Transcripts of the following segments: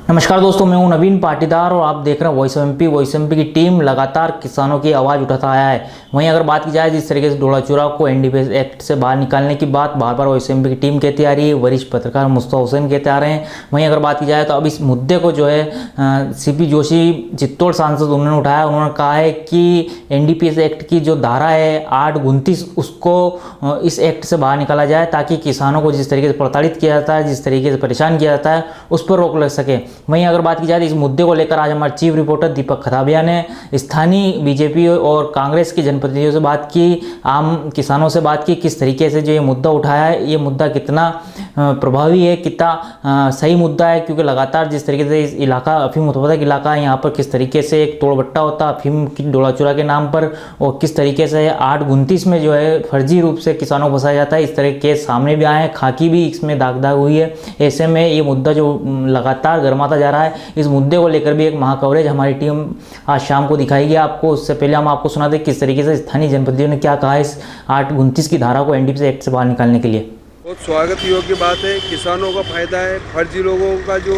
नमस्कार दोस्तों, मैं हूं नवीन पाटीदार और आप देख रहे हैं वॉइस एमपी की टीम लगातार किसानों की आवाज़ उठाता आया है। वहीं अगर बात की जाए जिस तरीके से डोड़ा चूरा को एनडीपीएस एक्ट से बाहर निकालने की बात बार बार वॉइस एमपी की टीम कहती आ रही है, वरिष्ठ पत्रकार मुस्तफा हुसैन कहते आ रहे हैं। वहीं अगर बात की जाए तो अब इस मुद्दे को जो है सीपी जोशी चित्तौड़ सांसद उन्होंने उठाया। उन्होंने कहा है कि एनडीपीएस एक्ट की जो धारा है 829 उसको इस एक्ट से बाहर निकाला जाए ताकि किसानों को जिस तरीके से प्रताड़ित किया जाता है, जिस तरीके से परेशान किया जाता है, उस पर रोक लग सके। वहीं अगर बात की जाए इस मुद्दे को लेकर आज हमारे चीफ रिपोर्टर दीपक खताबिया ने स्थानीय बीजेपी और कांग्रेस के जनप्रतिनिधियों से बात की, आम किसानों से बात की, किस तरीके से जो ये मुद्दा उठाया है, ये मुद्दा कितना प्रभावी है, कितना सही मुद्दा है। क्योंकि लगातार जिस तरीके से इस इलाका अफीम उत्पादक इलाका है, यहाँ पर किस तरीके से एक तोड़बट्टा होता है अफीम की डोड़ा चूरा के नाम पर, और किस तरीके से 829 में जो है फर्जी रूप से किसानों को फंसाया जाता है। इस तरह के केस सामने भी आए हैं, खाकी भी इसमें दाग हुई है। ऐसे में ये मुद्दा जो लगातार गर्माता जा रहा है, इस मुद्दे को लेकर भी एक महाकवरेज हमारी टीम आज शाम को दिखाएगी आपको। उससे पहले हम आपको सुना दें किस तरीके से स्थानीय जनप्रतिनिधियों ने क्या कहा इस 829 की धारा को एनडीपीएस एक्ट से बाहर निकालने के लिए। बहुत स्वागत योग्य बात है, किसानों का फायदा है। फर्जी लोगों का जो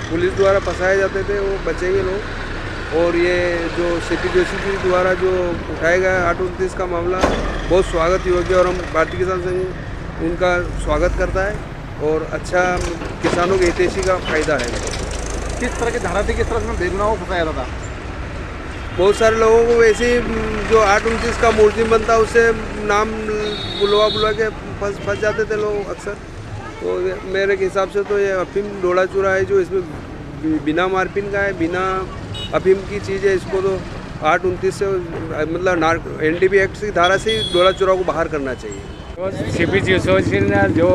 पुलिस द्वारा फंसाए जाते थे वो बचेंगे लोग। और ये जो सीपी जोशी जी द्वारा जो उठाया गया 829 का मामला बहुत स्वागत योग्य, और हम भारतीय किसान संघ उनका स्वागत करता है और अच्छा किसानों के हितैषी का फायदा है। किस तरह की धारा थी, किस तरह से बेगुनाहों को फंसाया जाता? बहुत सारे लोगों को वैसे जो 829 का मुलजिम बनता है उससे नाम बुलवा के फंस जाते थे लोग अक्सर। तो मेरे हिसाब से तो ये अफीम डोड़ा चूरा है जो इसमें बिना मारपीन का है, बिना अफीम की चीज़ है। इसको तो 829 से मतलब एनडीपी एक्ट की धारा से ही डोड़ा चूरा को बाहर करना चाहिए। सीपी जोशी ने जो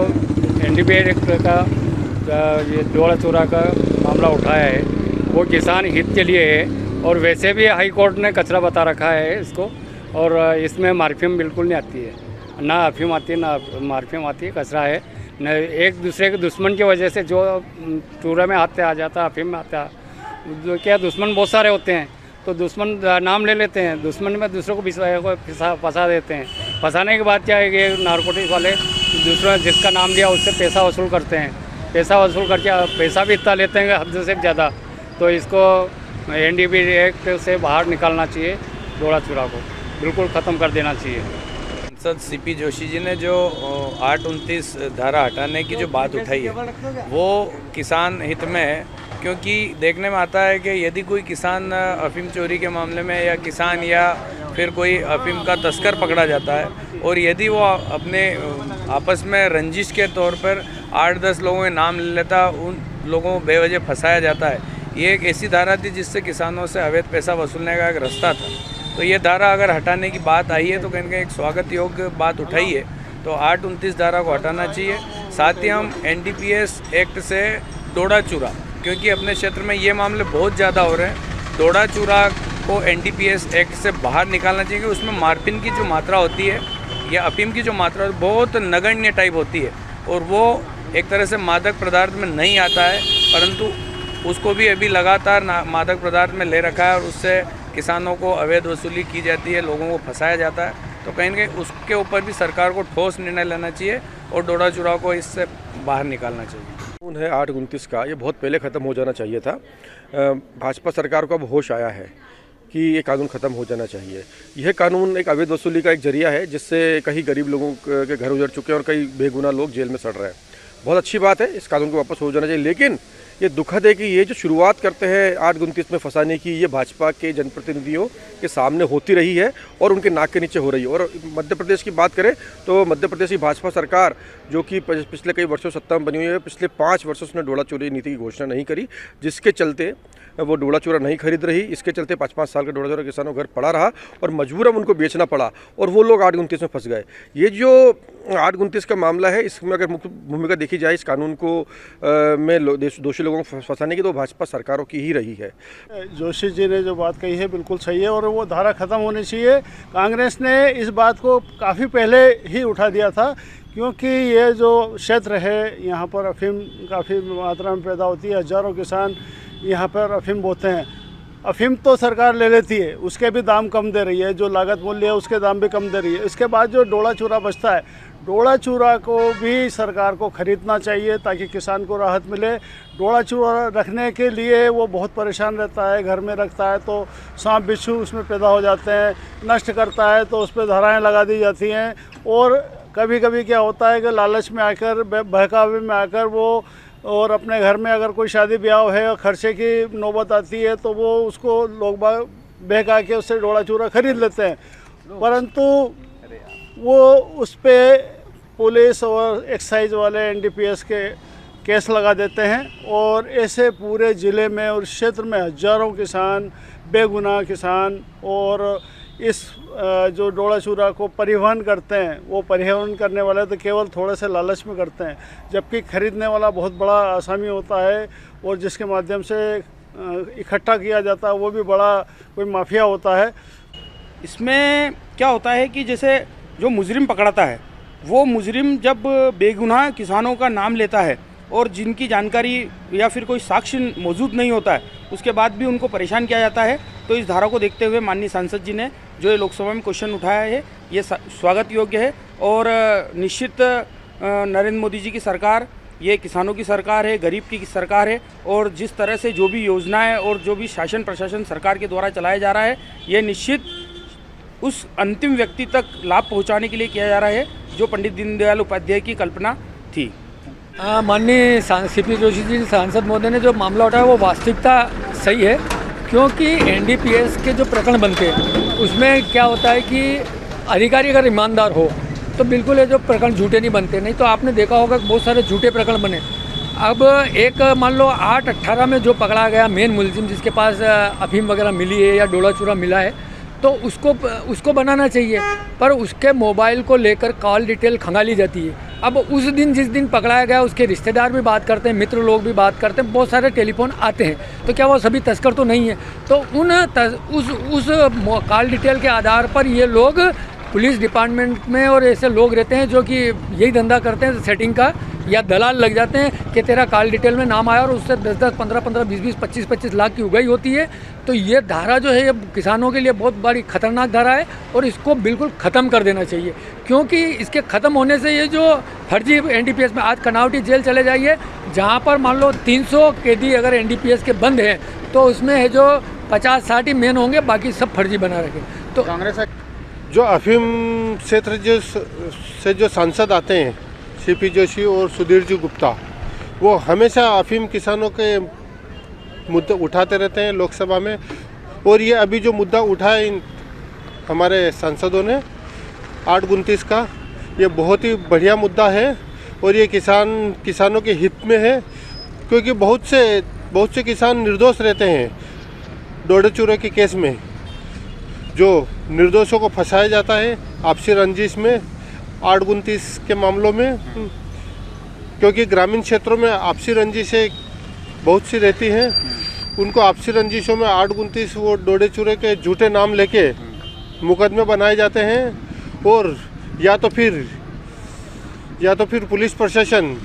एनडीपी एक्ट का ये डोड़ा चूरा का मामला उठाया है वो किसान हित के लिए है। और वैसे भी हाई कोर्ट ने कचरा बता रखा है इसको, और इसमें मार्फियम बिल्कुल नहीं आती है, ना अफीम आती है ना मार्फियम आती है, कचरा है। न एक दूसरे के दुश्मन की वजह से जो चूरा में हाथ आ जाता है, अफीम में आता है, क्या दुश्मन बहुत सारे होते हैं तो दुश्मन नाम ले लेते हैं, दुश्मन में दूसरों को फंसा देते हैं। फंसाने के बाद क्या है कि नारकोटिक्स वाले दूसरा जिसका नाम दिया उससे पैसा वसूल करते हैं। पैसा वसूल करके पैसा भी इतना लेते हैं हद से ज़्यादा। तो इसको एनडीपी एक्ट से बाहर निकालना चाहिए, डोड़ा चूरा को बिल्कुल ख़त्म कर देना चाहिए। सांसद सीपी जोशी जी ने जो 829 धारा हटाने की जो बात उठाई है वो किसान हित में है। क्योंकि देखने में आता है कि यदि कोई किसान अफीम चोरी के मामले में या किसान या फिर कोई अफीम का तस्कर पकड़ा जाता है और यदि वो अपने आपस में रंजिश के तौर पर 8-10 लोगों के नाम ले लेता, उन लोगों को बेवजह फंसाया जाता है। ये एक ऐसी धारा थी जिससे किसानों से अवैध पैसा वसूलने का एक रास्ता था। तो ये धारा अगर हटाने की बात आई है तो कहीं ना कहीं एक स्वागत योग्य बात उठाई है। तो 829 धारा को हटाना चाहिए। साथ ही हम एनडीपीएस एक्ट से डोड़ा चूरा, क्योंकि अपने क्षेत्र में ये मामले बहुत ज़्यादा हो रहे हैं, डोड़ा चूरा को एनडीपीएस एक्ट से बाहर निकालना चाहिए। कि उसमें मार्फिन की जो मात्रा होती है या अफीम की जो मात्रा बहुत नगण्य टाइप होती है, और वो एक तरह से मादक पदार्थ में नहीं आता है, परंतु उसको भी अभी लगातार मादक पदार्थ में ले रखा है और उससे किसानों को अवैध वसूली की जाती है, लोगों को फंसाया जाता है। तो कहीं ना कहीं उसके ऊपर भी सरकार को ठोस निर्णय लेना चाहिए और डोड़ा चूरा को इससे बाहर निकालना चाहिए। कानून है 829 का, ये बहुत पहले ख़त्म हो जाना चाहिए था। भाजपा सरकार को अब होश आया है कि ये कानून ख़त्म हो जाना चाहिए। यह कानून एक अवैध वसूली का एक जरिया है जिससे कई गरीब लोगों के घर उजड़ चुके हैं और कई बेगुनाह लोग जेल में सड़ रहे हैं। बहुत अच्छी बात है, इस कानून को वापस हो जाना चाहिए। लेकिन ये दुखद है कि ये जो शुरुआत करते हैं 829 में फंसाने की, ये भाजपा के जनप्रतिनिधियों के सामने होती रही है और उनके नाक के नीचे हो रही है। और मध्य प्रदेश की बात करें तो मध्य प्रदेश की भाजपा सरकार जो कि पिछले कई वर्षों सत्ता में बनी हुई है, पिछले 5 वर्षों से उसने डोड़ा चोरी नीति की घोषणा नहीं करी, जिसके चलते वो डोड़ा चूरा नहीं खरीद रही। इसके चलते 5-5 साल का डोड़ा चूरा किसानों को घर पड़ा रहा और मजबूरन उनको बेचना पड़ा और वो लोग 829 में फंस गए। ये जो 829 का मामला है, इसमें अगर मुख्य भूमिका देखी जाए इस कानून को में दोषी लोगों को फंसाने की, तो भाजपा सरकारों की ही रही है। जोशी जी ने जो बात कही है बिल्कुल सही है और वो धारा ख़त्म होनी चाहिए। कांग्रेस ने इस बात को काफ़ी पहले ही उठा दिया था, क्योंकि ये जो क्षेत्र है यहाँ पर अफीम काफ़ी मात्रा में पैदा होती है। हज़ारों किसान यहाँ पर अफीम बोते हैं। अफीम तो सरकार ले लेती है, उसके भी दाम कम दे रही है, जो लागत मूल्य है उसके दाम भी कम दे रही है। इसके बाद जो डोड़ा चूरा बचता है, डोड़ा चूरा को भी सरकार को खरीदना चाहिए ताकि किसान को राहत मिले। डोड़ा चूड़ा रखने के लिए वो बहुत परेशान रहता है। घर में रखता है तो सांप बिच्छू उसमें पैदा हो जाते हैं, नष्ट करता है तो उस पर धाराएँ लगा दी जाती हैं। और कभी कभी क्या होता है कि लालच में आकर, बहकावे में आकर वो, और अपने घर में अगर कोई शादी ब्याह है और खर्चे की नौबत आती है तो वो उसको लोग बहका के उससे डोड़ा चूड़ा खरीद लेते हैं, परंतु वो उस पर पुलिस और एक्साइज वाले एनडीपीएस के केस लगा देते हैं। और ऐसे पूरे ज़िले में और क्षेत्र में हजारों किसान, बेगुनाह किसान, और इस जो डोड़ा चूरा को परिवहन करते हैं, वो परिवहन करने वाले तो केवल थोड़े से लालच में करते हैं, जबकि खरीदने वाला बहुत बड़ा आसामी होता है और जिसके माध्यम से इकट्ठा किया जाता है वो भी बड़ा कोई माफिया होता है। इसमें क्या होता है कि जैसे जो मुजरिम पकड़ाता है, वो मुजरिम जब बेगुनाह किसानों का नाम लेता है और जिनकी जानकारी या फिर कोई साक्ष्य मौजूद नहीं होता है, उसके बाद भी उनको परेशान किया जाता है। तो इस धारा को देखते हुए माननीय सांसद जी ने जो ये लोकसभा में क्वेश्चन उठाया है, ये स्वागत योग्य है। और निश्चित नरेंद्र मोदी जी की सरकार, ये किसानों की सरकार है, गरीब की सरकार है, और जिस तरह से जो भी योजनाएं और जो भी शासन प्रशासन सरकार के द्वारा चलाया जा रहा है, ये निश्चित उस अंतिम व्यक्ति तक लाभ पहुंचाने के लिए किया जा रहा है जो पंडित दीनदयाल उपाध्याय की कल्पना थी। माननीय सीपी जोशी जी सांसद महोदय ने जो मामला उठाया वो वास्तविकता सही है, क्योंकि एनडीपीएस के जो प्रकरण बनते हैं उसमें क्या होता है कि अधिकारी अगर ईमानदार हो तो बिल्कुल ये जो प्रकरण झूठे नहीं बनते। नहीं तो आपने देखा होगा कि बहुत सारे झूठे प्रकरण बने। अब एक मान लो 8/18 में जो पकड़ा गया मेन मुलजिम, जिसके पास अफीम वगैरह मिली है या डोला चूरा मिला है, तो उसको बनाना चाहिए, पर उसके मोबाइल को लेकर कॉल डिटेल खंगाली जाती है। अब उस दिन जिस दिन पकड़ाया गया उसके रिश्तेदार भी बात करते हैं, मित्र लोग भी बात करते हैं, बहुत सारे टेलीफोन आते हैं, तो क्या वो सभी तस्कर तो नहीं है? तो उस कॉल डिटेल के आधार पर ये लोग पुलिस डिपार्टमेंट में और ऐसे लोग रहते हैं जो कि यही धंधा करते हैं सेटिंग का, या दलाल लग जाते हैं कि तेरा कॉल डिटेल में नाम आया और उससे 10-10, 15-15, 20-20, 25-25 लाख की उगाही होती है। तो ये धारा जो है ये किसानों के लिए बहुत बड़ी खतरनाक धारा है और इसको बिल्कुल ख़त्म कर देना चाहिए, क्योंकि इसके ख़त्म होने से ये जो फर्जी एनडीपीएस में, आज कनावटी जेल चले जाइए जहाँ पर मान लो 300 कैदी अगर एनडीपीएस के बंद हैं तो उसमें है जो 50-60 ही मेन होंगे, बाकी सब फर्जी बना रखे। तो कांग्रेस जो अफीम क्षेत्र से जो सांसद आते हैं, सीपी जोशी और सुधीर जी गुप्ता, वो हमेशा अफीम किसानों के मुद्दे उठाते रहते हैं लोकसभा में। और ये अभी जो मुद्दा उठाया इन हमारे सांसदों ने 8-29 का, ये बहुत ही बढ़िया मुद्दा है और ये किसानों के हित में है, क्योंकि बहुत से किसान निर्दोष रहते हैं डोडे चूरे के केस में। जो निर्दोषों को फंसाया जाता है आपसी रंजिश में 8-29 के मामलों में, क्योंकि ग्रामीण क्षेत्रों में आपसी रंजिशें बहुत सी रहती हैं, उनको आपसी रंजिशों में 8-29 वो डोडे चूरे के झूठे नाम लेके मुकदमे बनाए जाते हैं। और या तो फिर पुलिस प्रशासन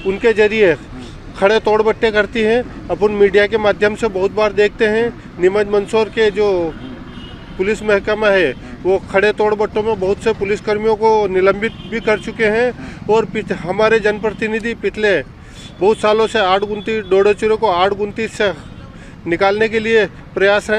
उनके जरिए खड़े तोड़ बट्टे करती है। अपन मीडिया के माध्यम से बहुत बार देखते हैं, नीमच मंदसौर के जो पुलिस महकमा है वो खड़े तोड़ बट्टों में बहुत से पुलिसकर्मियों को निलंबित भी कर चुके हैं। और हमारे जनप्रतिनिधि पिछले बहुत सालों से 8-29 डोडे चूरे को 8-29 से निकालने के लिए प्रयास हैं।